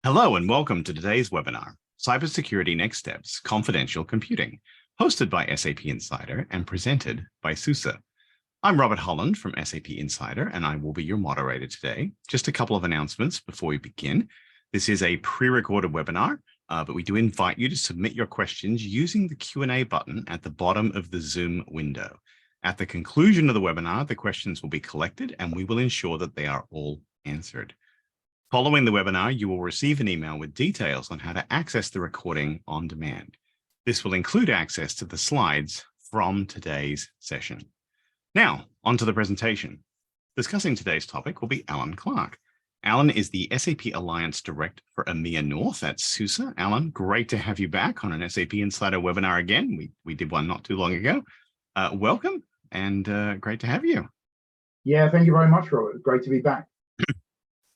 Hello and welcome to today's webinar, Cybersecurity Next Steps, Confidential Computing, hosted by SAP Insider and presented by SUSE. I'm Robert Holland from SAP Insider, and I will be your moderator today. Just a couple of announcements before we begin. This is a pre-recorded webinar, but we do invite you to submit your questions using the Q&A button at the bottom of the Zoom window. At the conclusion of the webinar, the questions will be collected and we will ensure that they are all answered. Following the webinar, you will receive an email with details on how to access the recording on demand. This will include access to the slides from today's session. Now, on to the presentation. Discussing today's topic will be Alan Clark. Alan is the SAP Alliance Director for EMEA North at SUSE. Alan, great to have you back on an SAP Insider webinar again. We did one not too long ago. Welcome and great to have you. Yeah, thank you very much, Robert. Great to be back.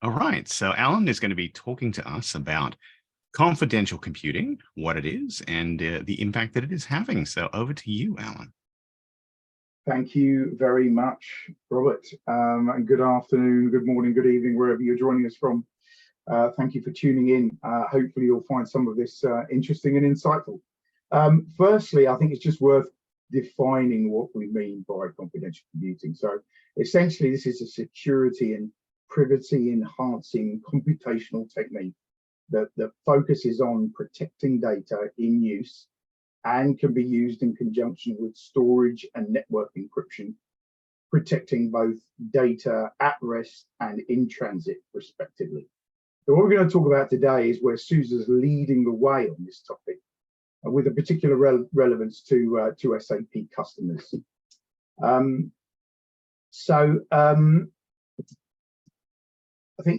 All right, so Alan is going to be talking to us about confidential computing, what it is, and the impact that it is having. So over to you, Alan. Thank you very much, Robert. And good afternoon, good morning, good evening, wherever you're joining us from. Thank you for tuning in. Hopefully you'll find some of this interesting and insightful. Firstly, I think it's just worth defining what we mean by confidential computing. So essentially, this is a security and privacy enhancing computational technique that focuses on protecting data in use and can be used in conjunction with storage and network encryption, protecting both data at rest and in transit, respectively. So what we're going to talk about today is where SUSE is leading the way on this topic, with a particular relevance to SAP customers. I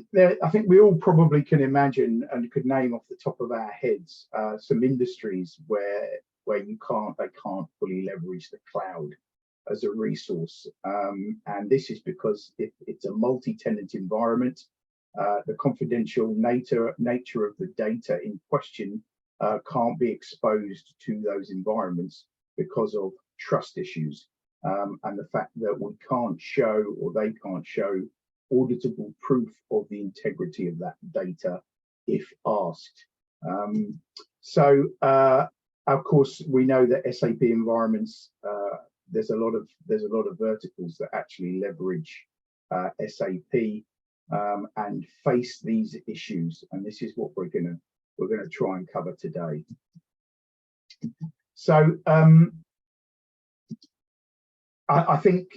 think we all probably can imagine and could name off the top of our heads some industries where they can't fully leverage the cloud as a resource, and this is because it's a multi-tenant environment. The confidential nature of the data in question can't be exposed to those environments because of trust issues, and the fact that we can't show, or they can't show, auditable proof of the integrity of that data if asked. Of course, we know that SAP environments, there's a lot of verticals that actually leverage SAP and face these issues, and this is what we're gonna try and cover today. So I think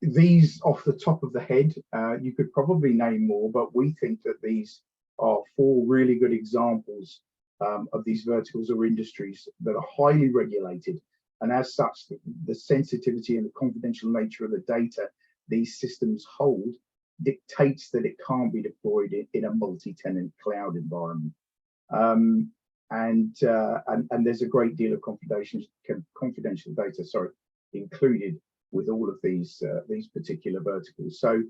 these off the top of the head, you could probably name more, but we think that these are 4 really good examples of these verticals or industries that are highly regulated, and as such, the sensitivity and the confidential nature of the data these systems hold dictates that it can't be deployed in a multi-tenant cloud environment. And there's a great deal of confidential data, included with all of these particular verticals. So,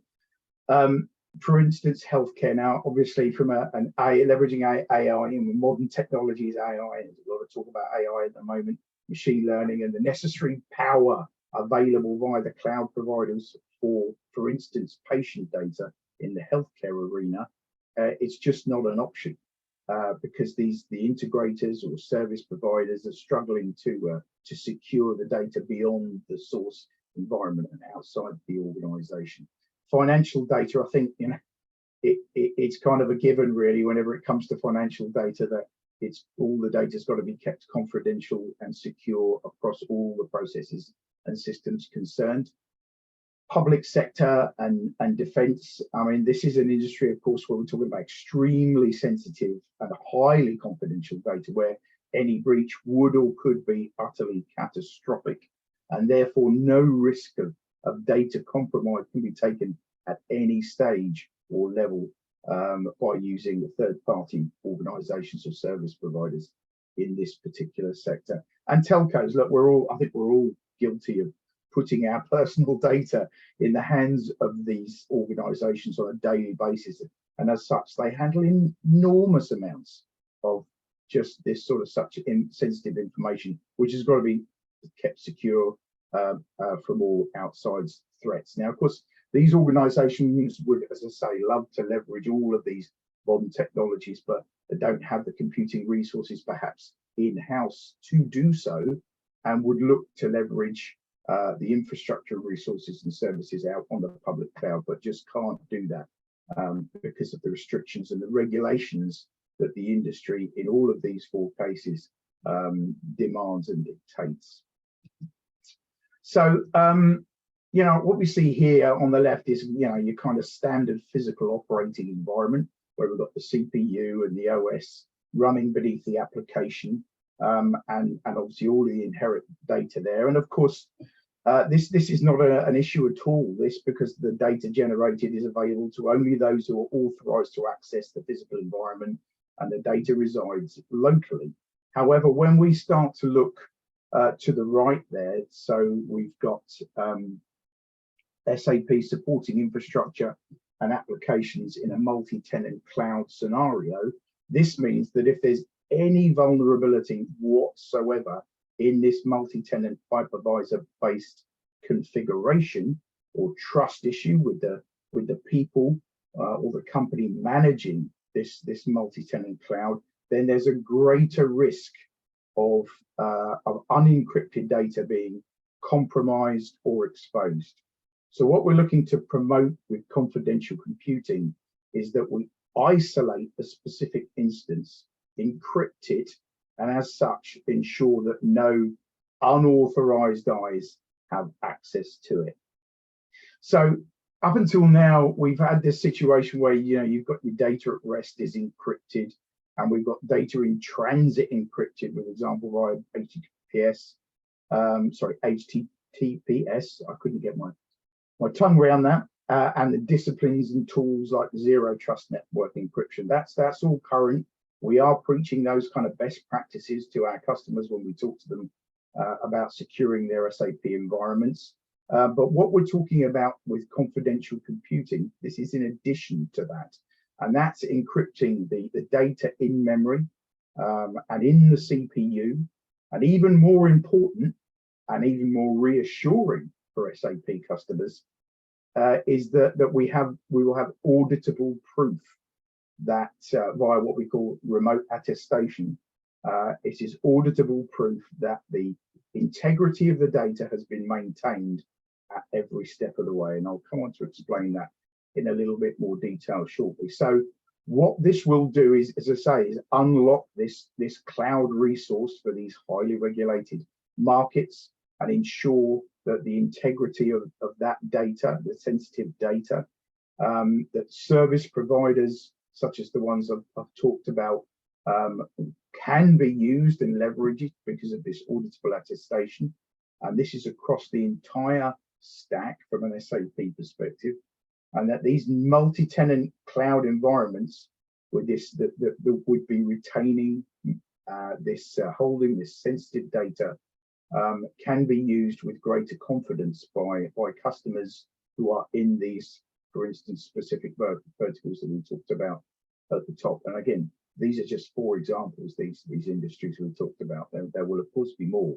for instance, healthcare. Now, obviously, from leveraging AI and modern technologies, AI. There's a lot of talk about AI at the moment, machine learning, and the necessary power available via the cloud providers for instance, patient data in the healthcare arena. It's just not an option because the integrators or service providers are struggling to secure the data beyond the source environment and outside the organization. Financial data, I think, it's kind of a given really whenever it comes to financial data, that all the data's got to be kept confidential and secure across all the processes and systems concerned. Public sector and defense. I mean, this is an industry, of course, where we're talking about extremely sensitive and highly confidential data, where any breach would or could be utterly catastrophic, and therefore no risk of data compromise can be taken at any stage or level by using the third-party organizations or service providers in this particular sector. And telcos, look, I think we're all guilty of putting our personal data in the hands of these organizations on a daily basis, and as such they handle enormous amounts of just this sort of such sensitive information, which has got to be kept secure from all outside threats. Now, of course, these organizations would, as I say, love to leverage all of these modern technologies, but they don't have the computing resources perhaps in-house to do so, and would look to leverage the infrastructure resources and services out on the public cloud, but just can't do that because of the restrictions and the regulations that the industry in all of these four cases demands and dictates. So, you know, what we see here on the left is, you know, your kind of standard physical operating environment where we've got the CPU and the OS running beneath the application, and obviously all the inherent data there. And of course, this is not an issue at all, because the data generated is available to only those who are authorized to access the physical environment, and the data resides locally. However, when we start to look to the right there, so we've got SAP supporting infrastructure and applications in a multi-tenant cloud scenario. This means that if there's any vulnerability whatsoever in this multi-tenant hypervisor-based configuration or trust issue with the people or the company managing this multi-tenant cloud, then there's a greater risk of unencrypted data being compromised or exposed. So what we're looking to promote with confidential computing is that we isolate a specific instance, encrypt it, and as such ensure that no unauthorized eyes have access to it. So up until now, we've had this situation where, you know, you've got your data at rest is encrypted, and we've got data in transit encrypted, for example, via HTTPS. HTTPS. I couldn't get my tongue around that. And the disciplines and tools like zero trust network encryption. That's all current. We are preaching those kind of best practices to our customers when we talk to them about securing their SAP environments. But what we're talking about with confidential computing, this is in addition to that. And that's encrypting the data in memory and in the CPU. And even more important and even more reassuring for SAP customers is that we will have auditable proof that via what we call remote attestation. It is auditable proof that the integrity of the data has been maintained at every step of the way. And I'll come on to explain that in a little bit more detail shortly. So what this will do is, as I say, is unlock this cloud resource for these highly regulated markets and ensure that the integrity of that data, the sensitive data, that service providers such as the ones I've talked about can be used and leveraged because of this auditable attestation. And this is across the entire stack from an SAP perspective. And that these multi-tenant cloud environments with this that would be retaining holding this sensitive data can be used with greater confidence by customers who are in these, for instance, specific verticals that we talked about at the top. And again, these are just 4 examples. These industries we talked about. There will of course be more.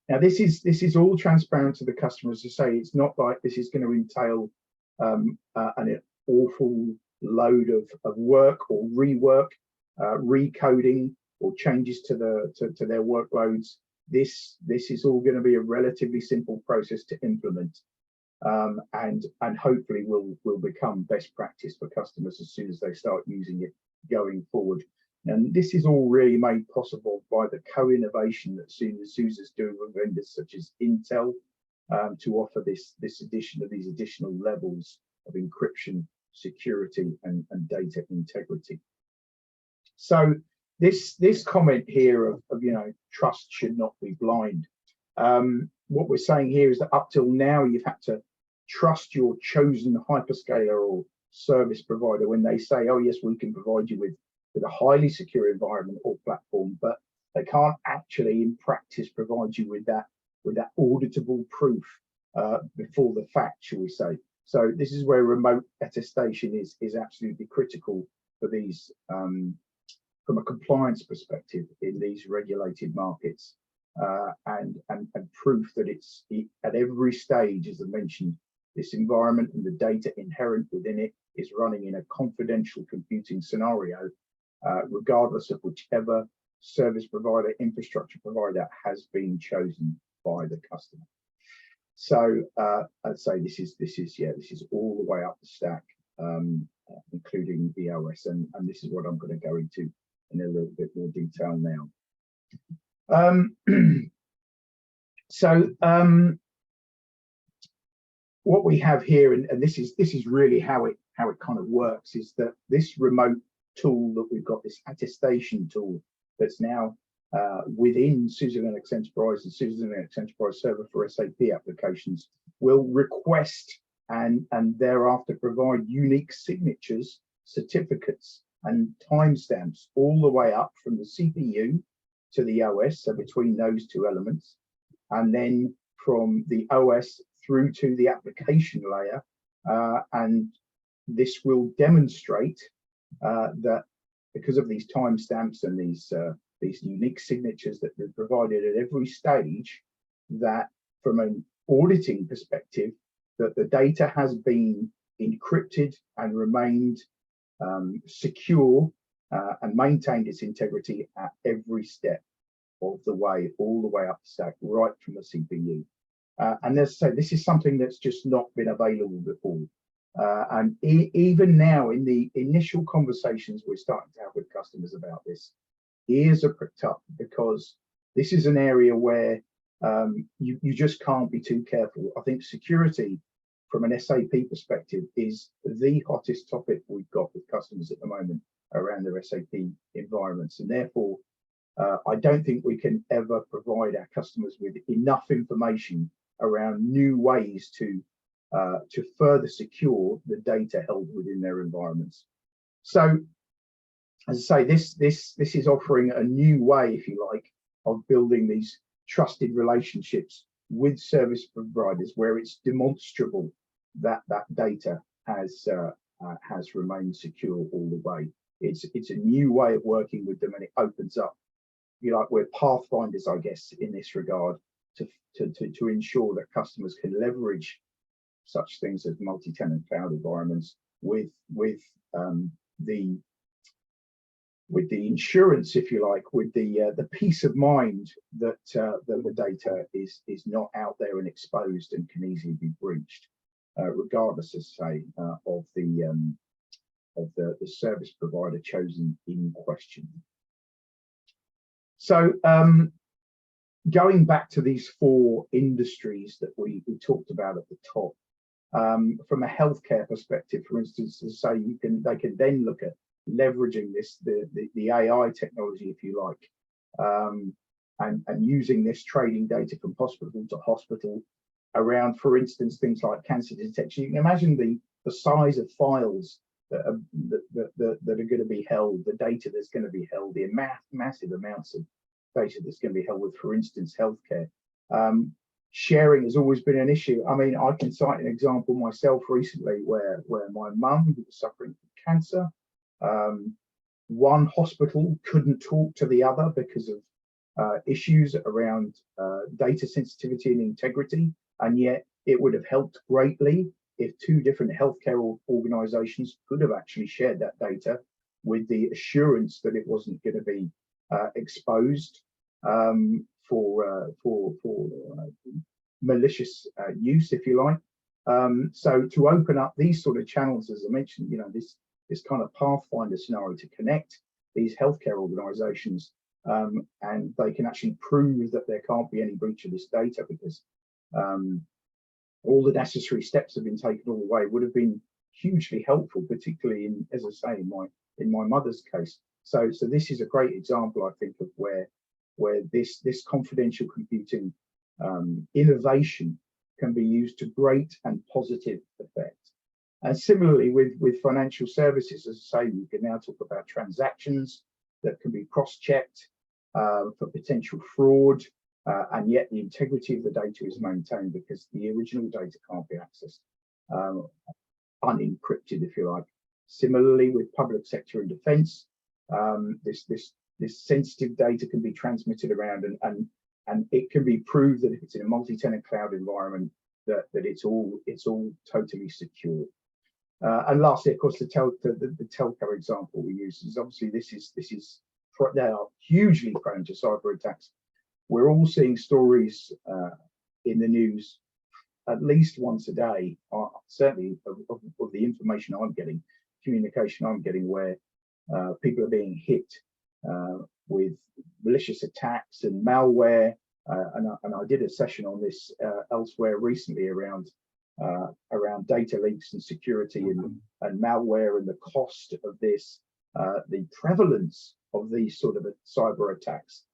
Now this is all transparent to the customers to say it's not like this is going to entail an awful load of work or rework, recoding or changes to their workloads. This is all going to be a relatively simple process to implement, and hopefully will become best practice for customers as soon as they start using it going forward. And this is all really made possible by the co-innovation that SUSE's doing with vendors such as Intel to offer these additional levels of encryption, security, and data integrity. So this comment here of trust should not be blind. What we're saying here is that up till now you've had to trust your chosen hyperscaler or service provider when they say, oh yes, we can provide you with a highly secure environment or platform, but they can't actually in practice provide you with that auditable proof before the fact, shall we say. So this is where remote attestation is absolutely critical for these from a compliance perspective in these regulated markets, and proof that it's at every stage, as I mentioned, this environment and the data inherent within it is running in a confidential computing scenario, regardless of whichever service provider, infrastructure provider has been chosen by the customer. So I'd say this is all the way up the stack, including the OS, and this is what I'm going to go into in a little bit more detail now. What we have here, and this is really how it kind of works, is that this remote tool that we've got, this attestation tool that's now within SUSE Linux Enterprise and SUSE Linux Enterprise Server for SAP applications, will request and thereafter provide unique signatures, certificates, and timestamps all the way up from the CPU to the OS, so between those two elements, and then from the OS through to the application layer, and this will demonstrate that because of these timestamps and these unique signatures that are provided at every stage, that from an auditing perspective, that the data has been encrypted and remained secure and maintained its integrity at every step of the way, all the way up the stack, right from the CPU. And as I say, this is something that's just not been available before. And even now, in the initial conversations we're starting to have with customers about this, ears are pricked up, because this is an area where you just can't be too careful. I think security from an SAP perspective is the hottest topic we've got with customers at the moment around their SAP environments. And therefore, I don't think we can ever provide our customers with enough information around new ways to further secure the data held within their environments. So, as I say, this is offering a new way, if you like, of building these trusted relationships with service providers, where it's demonstrable that that data has remained secure all the way. It's a new way of working with them, and it opens up, you know, we're pathfinders, I guess, in this regard, to ensure that customers can leverage such things as multi-tenant cloud environments with the insurance, if you like, with the peace of mind that the data is not out there and exposed and can easily be breached, regardless, as I say, of the service provider chosen in question. So going back to these four industries that we talked about at the top, from a healthcare perspective, for instance, as I say, they can then look at leveraging the AI technology, if you like, and using this trading data from hospital to hospital around, for instance, things like cancer detection. You can imagine the size of files that are going to be held, the data that's going to be held, the massive amounts of data that's going to be held with, for instance, healthcare. Sharing has always been an issue. I mean, I can cite an example myself recently where my mum, who was suffering from cancer, one hospital couldn't talk to the other because of issues around data sensitivity and integrity, and yet it would have helped greatly if two different healthcare organizations could have actually shared that data with the assurance that it wasn't going to be exposed for malicious use, if you like. So to open up these sort of channels, as I mentioned, you know, this kind of pathfinder scenario to connect these healthcare organizations, and they can actually prove that there can't be any breach of this data because all the necessary steps have been taken all the way, would have been hugely helpful, particularly in, as I say, in my mother's case. So this is a great example, I think, of where this confidential computing innovation can be used to great and positive effect. And similarly with financial services, as I say, you can now talk about transactions that can be cross-checked for potential fraud, and yet the integrity of the data is maintained because the original data can't be accessed, unencrypted, if you like. Similarly, with public sector and defence, this sensitive data can be transmitted around, and it can be proved that if it's in a multi-tenant cloud environment, that it's all totally secure. And lastly, of course, the telco example we use is obviously they are hugely prone to cyber attacks. We're all seeing stories in the news at least once a day, certainly of the information I'm getting, communication I'm getting, where people are being hit with malicious attacks and malware. And I did a session on this elsewhere recently around data leaks and security and malware and the cost of this, the prevalence of these sort of cyber attacks.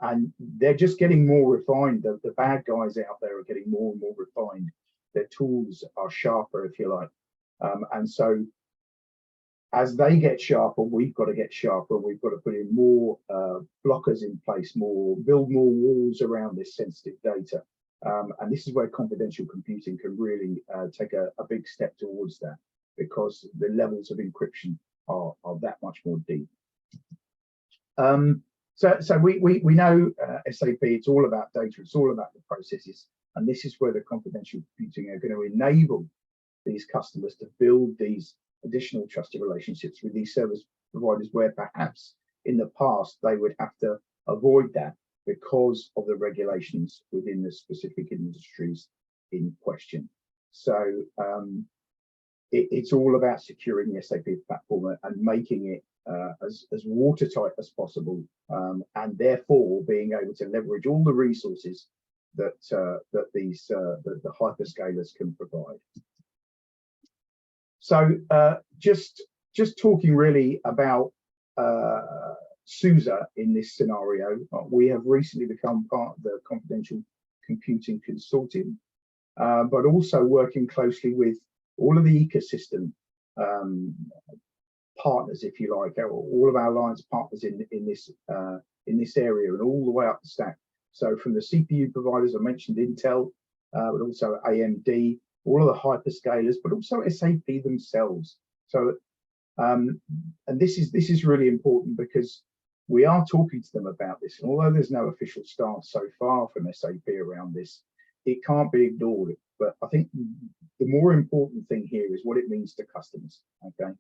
And they're just getting more refined. The bad guys out there are getting more and more refined. Their tools are sharper, if you like. And so as they get sharper, we've got to get sharper. We've got to put in more blockers in place, build more walls around this sensitive data. And this is where confidential computing can really take a big step towards that, because the levels of encryption are that much more deep. So we know SAP, it's all about data, it's all about the processes, and this is where the confidential computing are going to enable these customers to build these additional trusted relationships with these service providers, where perhaps in the past they would have to avoid that because of the regulations within the specific industries in question. So it's all about securing the SAP platform and making it as watertight as possible, and therefore being able to leverage all the resources that the hyperscalers can provide. So just talking really about SUSE in this scenario, we have recently become part of the Confidential Computing Consortium, but also working closely with all of the ecosystem partners, if you like, all of our alliance partners in this area and all the way up the stack. So from the CPU providers, I mentioned Intel, but also AMD, all of the hyperscalers, but also SAP themselves. So and this is really important, because we are talking to them about this, and although there's no official stance so far from SAP around this, it can't be ignored. But I think the more important thing here is what it means to customers, okay?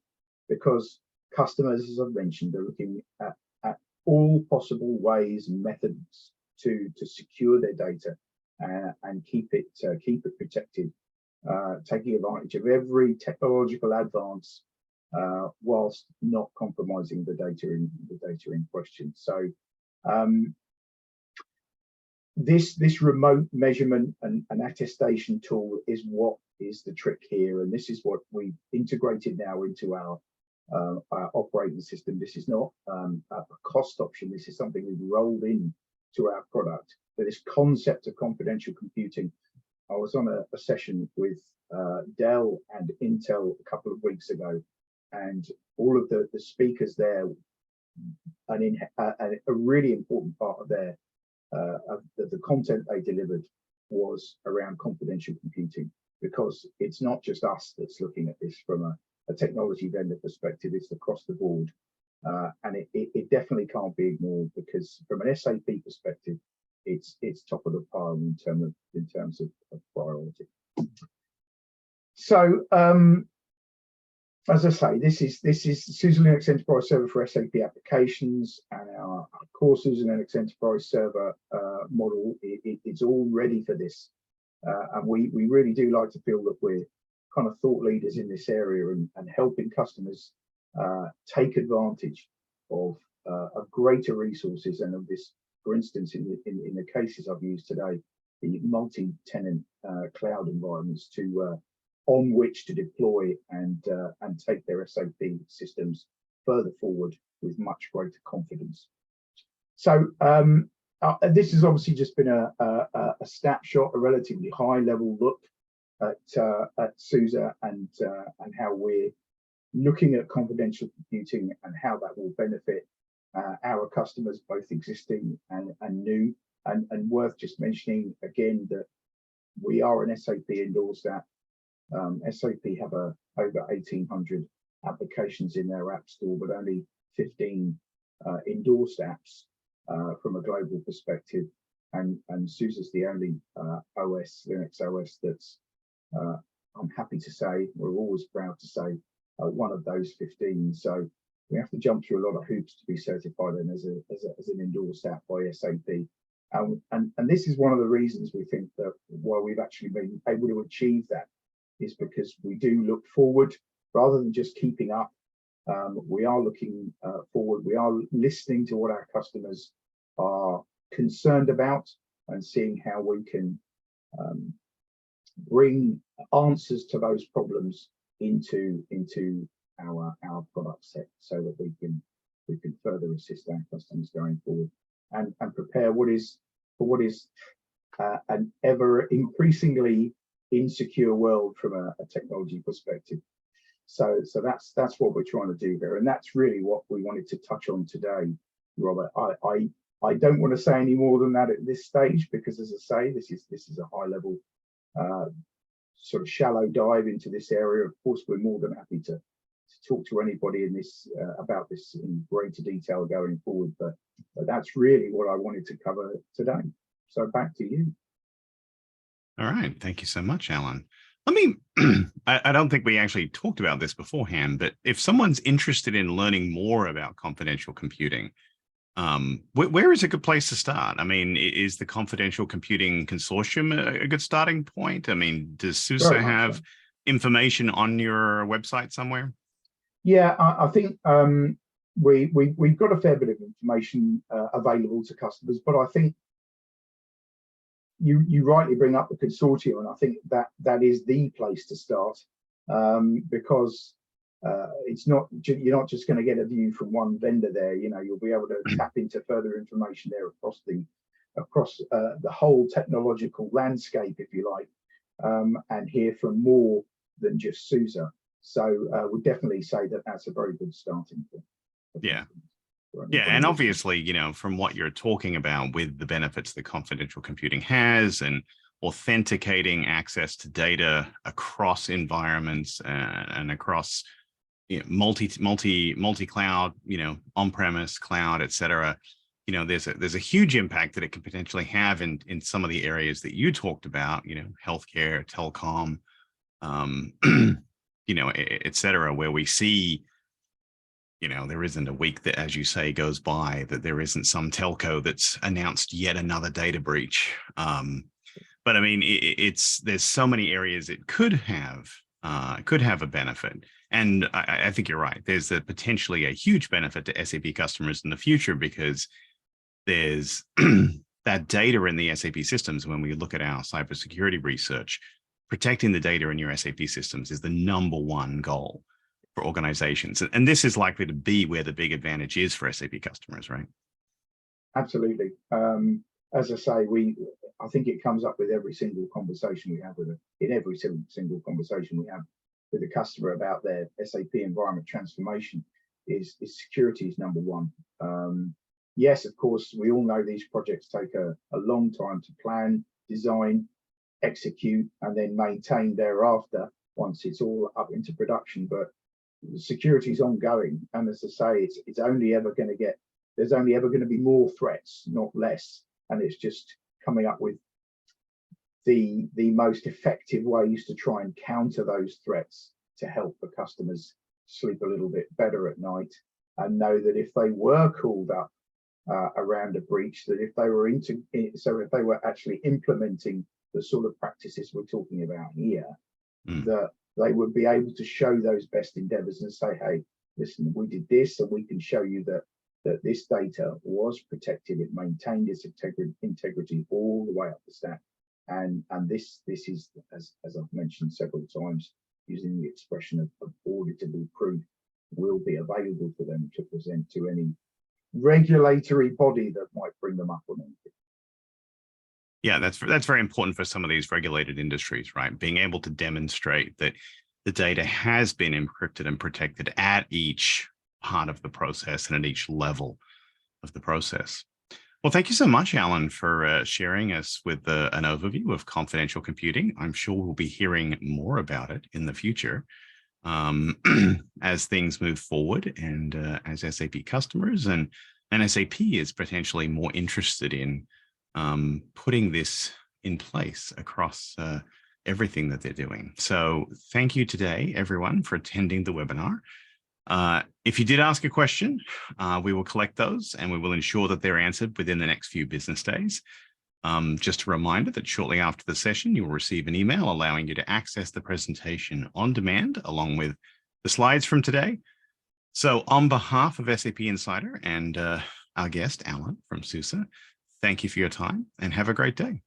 Because customers, as I've mentioned, are looking at all possible ways and methods to secure their data and keep it protected, taking advantage of every technological advance whilst not compromising the data in question. So this remote measurement and attestation tool is what is the trick here, and this is what we've integrated now into our operating system. This is not a cost option. This is something we've rolled in to our product. So this concept of confidential computing, I was on a session with Dell and Intel a couple of weeks ago, and all of the speakers there, and a really important part of their the content they delivered was around confidential computing, because it's not just us that's looking at this from a technology vendor perspective, it's across the board. And it definitely can't be ignored, because from an SAP perspective, it's top of the pile in terms of priority. So as I say, this is SUSE Linux Enterprise Server for SAP applications, and our core SUSE Linux Enterprise Server model. It's all ready for this, and we really do like to feel that we're kind of thought leaders in this area and helping customers take advantage of greater resources and of this. For instance, in the cases I've used today, the multi-tenant cloud environments on which to deploy and take their SAP systems further forward with much greater confidence. So this has obviously just been a snapshot, a relatively high-level look at SUSE and how we're looking at confidential computing and how that will benefit our customers, both existing and new. And worth just mentioning again that we are an SAP endorsed app. SAP have over 1,800 applications in their app store, but only 15 endorsed apps from a global perspective. and SUSE's the only Linux OS that's, I'm happy to say, we're always proud to say, one of those 15. So we have to jump through a lot of hoops to be certified and as an endorsed app by SAP. And this is one of the reasons we think that why we've actually been able to achieve that is because we do look forward rather than just keeping up. We are looking forward. We are listening to what our customers are concerned about and seeing how we can bring answers to those problems into our product set so that we can further assist our customers going forward and prepare what is an ever increasingly insecure world from a technology perspective. So that's what we're trying to do here, and that's really what we wanted to touch on today, Robert. I don't want to say any more than that at this stage because, as I say, this is a high level sort of shallow dive into this area. Of course, we're more than happy to talk to anybody in this about this in greater detail going forward, but that's really what I wanted to cover today. So back to you. All right. Thank you so much, Alan. Let me, I don't think we actually talked about this beforehand, but if someone's interested in learning more about confidential computing, where is a good place to start? I mean, is the Confidential Computing Consortium a good starting point? I mean, does SUSE have information on your website somewhere? Yeah, I think we've got a fair bit of information available to customers, but I think you rightly bring up the consortium, and I think that is the place to start because it's not, you're not just going to get a view from one vendor there. You know, you'll be able to tap into further information there across the whole technological landscape, if you like, and hear from more than just SUSE. So we definitely say that that's a very good starting point. Yeah. Yeah, and obviously, you know, from what you're talking about with the benefits that confidential computing has and authenticating access to data across environments and across, you know, multi-cloud, you know, on-premise, cloud, et cetera, you know, there's a huge impact that it could potentially have in some of the areas that you talked about, you know, healthcare, telecom, you know, et cetera, where we see, you know, there isn't a week that, as you say, goes by that there isn't some telco that's announced yet another data breach. But I mean, there's so many areas it could have a benefit. And I think you're right. There's potentially a huge benefit to SAP customers in the future because there's that data in the SAP systems. When we look at our cybersecurity research, protecting the data in your SAP systems is the #1 goal for organizations. And this is likely to be where the big advantage is for SAP customers, right? Absolutely. As I say, I think it comes up with every single conversation we have in every single conversation we have with the customer about their SAP environment transformation is security is #1. Yes, of course, we all know these projects take a long time to plan, design, execute, and then maintain thereafter once it's all up into production. But security is ongoing, and as I say, it's only ever going to get, there's only ever going to be more threats, not less, and it's just coming up with the most effective ways to try and counter those threats to help the customers sleep a little bit better at night and know that if they were called up around a breach, that if they were if they were actually implementing the sort of practices we're talking about here, that they would be able to show those best endeavors and say, hey, listen, we did this, and we can show you that this data was protected, it maintained its integrity all the way up the stack. And this is, as I've mentioned several times, using the expression of auditable proof, will be available for them to present to any regulatory body that might bring them up on anything. Yeah, that's very important for some of these regulated industries, right? Being able to demonstrate that the data has been encrypted and protected at each part of the process and at each level of the process. Well, thank you so much, Alan, for sharing us with an overview of confidential computing. I'm sure we'll be hearing more about it in the future as things move forward and as SAP customers and SAP is potentially more interested in putting this in place across everything that they're doing. So thank you today, everyone, for attending the webinar. If you did ask a question, we will collect those and we will ensure that they're answered within the next few business days. Just a reminder that shortly after the session, you will receive an email allowing you to access the presentation on demand along with the slides from today. So on behalf of SAP Insider and our guest, Alan from SUSE, thank you for your time and have a great day.